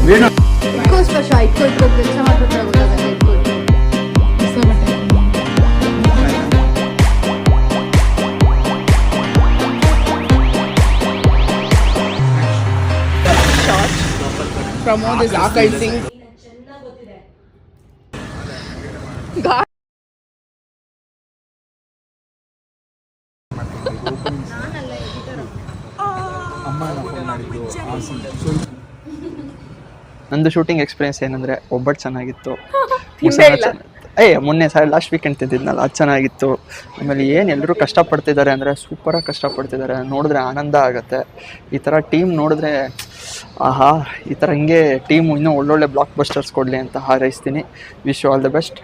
ಇಟ್ಕೋ ಸ್ಪರ್ಶ ಇಟ್ಕೋ ಕೆಲಸ ಮಾಡ್ಬಿಟ್ರೆ ಗೊತ್ತಾಗಲ್ಲ. Pramod is archiving. ನಂದು ಶೂಟಿಂಗ್ ಎಕ್ಸ್ಪೀರಿಯನ್ಸ್ ಏನಂದರೆ ಒಬ್ಬಟ್ಟು ಚೆನ್ನಾಗಿತ್ತು. ಮೊನ್ನೆ ಲಾಸ್ಟ್ ವೀಕೆಂಡ್ ತಿಂದಿದ್ನಲ್ಲ, ಅದು ಚೆನ್ನಾಗಿತ್ತು. ಆಮೇಲೆ ಏನು ಎಲ್ಲರೂ ಕಷ್ಟಪಡ್ತಿದ್ದಾರೆ ಅಂದರೆ ಸೂಪರಾಗಿ ಕಷ್ಟಪಡ್ತಿದ್ದಾರೆ, ನೋಡಿದ್ರೆ ಆನಂದ ಆಗುತ್ತೆ. ಈ ಥರ ಟೀಮ್ ನೋಡಿದ್ರೆ ಆಹಾ, ಈ ಥರ ಹಿಂಗೆ ಟೀಮು ಇನ್ನೂ ಒಳ್ಳೊಳ್ಳೆ ಬ್ಲಾಕ್ ಬಸ್ಟರ್ಸ್ ಕೊಡಲಿ ಅಂತ ಹಾರೈಸ್ತೀನಿ. Wish you all the best.